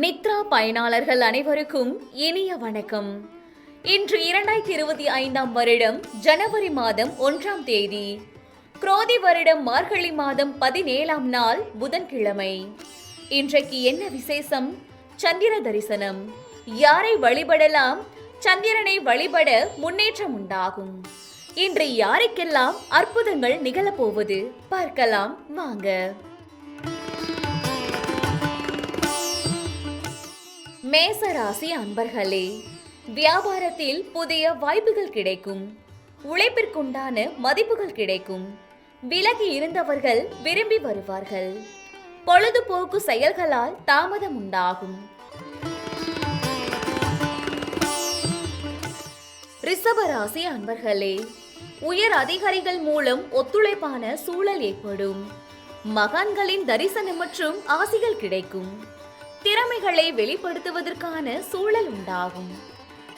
நித்ரா பயனாளர்கள் அனைவருக்கும் இனிய வணக்கம். இன்று 2025 வருடம் ஜனவரி மாதம் 1ஆம் தேதி, குரோதி வருடம் மார்கழி மாதம் 17ஆம் நாள் புதன்கிழமை. இன்றைக்கு என்ன விசேஷம்? சந்திர தரிசனம். யாரை வழிபடலாம்? சந்திரனை வழிபட முன்னேற்றம் உண்டாகும். இன்று யாருக்கெல்லாம் அற்புதங்கள் நிகழப்போவது பார்க்கலாம் வாங்க. மேசராசி அன்பர்களே, வியாபாரத்தில் புதிய வாய்ப்புகள் கிடைக்கும். உழைப்பிற்குண்டான மதிப்புகள் கிடைக்கும். விலகி இருந்தவர்கள் விரும்பி வருவார்கள். பொழுதுபோக்கு செயல்களால் தாமதம் உண்டாகும். ரிஷபராசி அன்பர்களே, உயர் அதிகாரிகள் மூலம் ஒத்துழைப்பான சூழல் ஏற்படும். மகான்களின் தரிசனம் மற்றும் ஆசிகள் கிடைக்கும். திறமைகளை வெளிப்படுத்துவதற்கான சூழல் உண்டாகும்.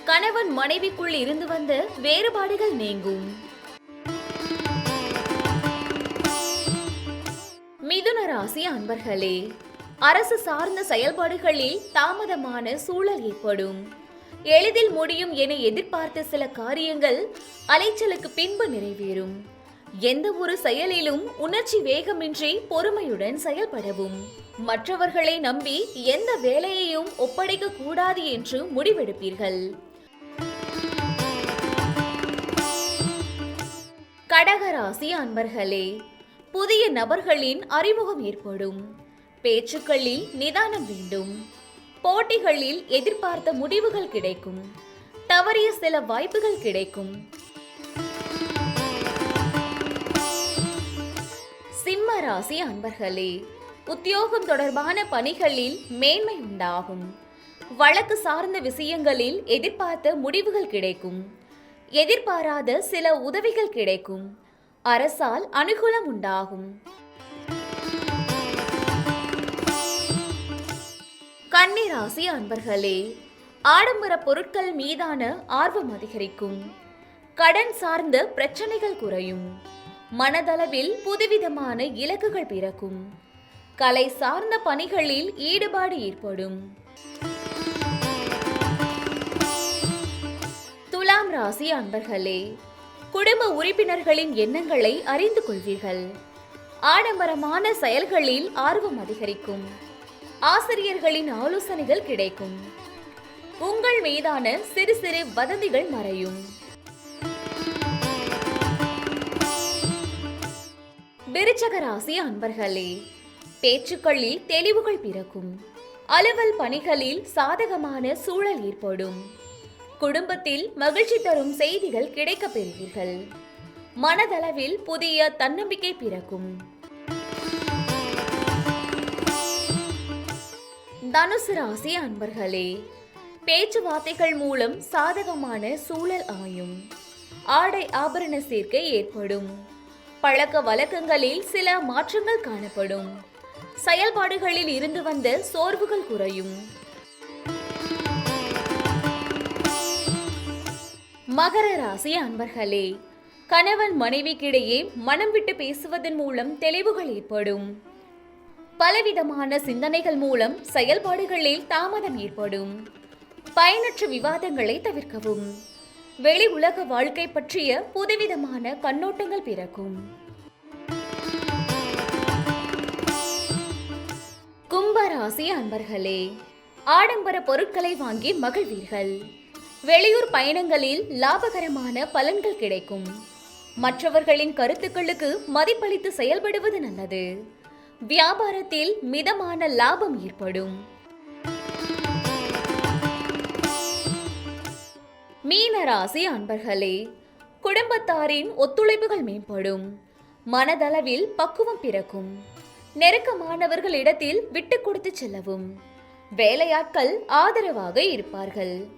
கணவன் மனைவிக்குள் இருந்து வந்த வேறுபாடுகள் நீங்கும். மிதுன ராசி அன்பர்களே, அரசு சார்ந்த செயல்பாடுகளில் தாமதமான சூழல் ஏற்படும். எளிதில் முடியும் என எதிர்பார்த்த சில காரியங்கள் அலைச்சலுக்கு பின்பு நிறைவேறும். எந்த ஒரு செயலிலும் உணர்ச்சி வேகமின்றி பொறுமையுடன் செயல்படவும். மற்றவர்களை நம்பி எந்த வேலையையும் ஒப்படைக்க கூடாது என்று முடிவெடுப்பீர்கள். கடகராசி அன்பர்களே, புதிய நபர்களின் அறிமுகம் ஏற்படும். பேச்சுக்களில் நிதானம் வேண்டும். போட்டிகளில் எதிர்பார்த்த முடிவுகள் கிடைக்கும். தவறிய சில வாய்ப்புகள் கிடைக்கும். சிம்ம ராசி அன்பர்களே, உத்தியோகம் தொடர்பான பணிகளில் மேன்மை உண்டாகும். வழக்கு சார்ந்த விஷயங்களில் எதிர்பார்த்த முடிவுகள் கிடைக்கும். எதிர்பாராத சில உதவிகள் கிடைக்கும். அரசால் அனுகூலம் உண்டாகும். கன்னி ராசி அன்பர்களே, ஆடம்பர பொருட்கள் மீதான ஆர்வம் அதிகரிக்கும். கடன் சார்ந்த பிரச்சனைகள் குறையும். மனதளவில் புதுவிதமான இலக்குகள் பிறக்கும். கலை சார்ந்த பணிகளில் ஈடுபாடு ஏற்படும். துலாம் ராசி அன்பர்களே, குடும்ப உறுப்பினர்களின் எண்ணங்களை அறிந்து கொள்வீர்கள். ஆடம்பரமான செயல்களில் ஆர்வம் அதிகரிக்கும். ஆசிரியர்களின் ஆலோசனைகள் கிடைக்கும். உங்கள் மீதான சிறு சிறு வதந்திகள் மறையும். விருச்சக ராசி அன்பர்களே, பேச்சுக்களில் தெளிவுகள் பிறக்கும். அலுவல் பணிகளில் சாதகமான சூழல் ஏற்படும். குடும்பத்தில் மகிழ்ச்சி தரும் செய்திகள் கிடைக்கப் பெறுவீர்கள். மனதளவில் புதிய தன்னம்பிக்கை பிறக்கும். தனுசு ராசி அன்பர்களே, பேச்சுவார்த்தைகள் மூலம் சாதகமான சூழல் அமையும். ஆடை ஆபரண சேர்க்கை ஏற்படும். பழக்க வழக்கங்களில் சில மாற்றங்கள் காணப்படும். செயல்பாடுகளில் இருந்து வந்த சோர்வுகள் குறையும். மகர ராசி அன்பர்களே, கணவன் மனைவிக்கிடையே மனம் விட்டு பேசுவதன் மூலம் தெளிவுகள் ஏற்படும். பலவிதமான சிந்தனைகள் மூலம் செயல்பாடுகளில் தாமதம் ஏற்படும். பயனற்ற விவாதங்களை தவிர்க்கவும். வெளி உலக வாழ்க்கை பற்றிய புதுவிதமான கண்ணோட்டங்கள் பிறக்கும். கும்பராசி அன்பர்களே, ஆடம்பர பொருட்களை வாங்கி மகிழ்வீர்கள். வெளியூர் பயணங்களில் லாபகரமான பலன்கள் கிடைக்கும். மற்றவர்களின் கருத்துக்களுக்கு மதிப்பளித்து செயல்படுவது நல்லது. வியாபாரத்தில் மிதமான லாபம் ஏற்படும். மீனராசி அன்பர்களே, குடும்பத்தாரின் ஒத்துழைப்புகள் மேம்படும். மனதளவில் பக்குவம் பிறக்கும். நெருக்கமானவர்களிடத்தில் விட்டு கொடுத்து செல்லவும். வேலையாட்கள் ஆதரவாக இருப்பார்கள்.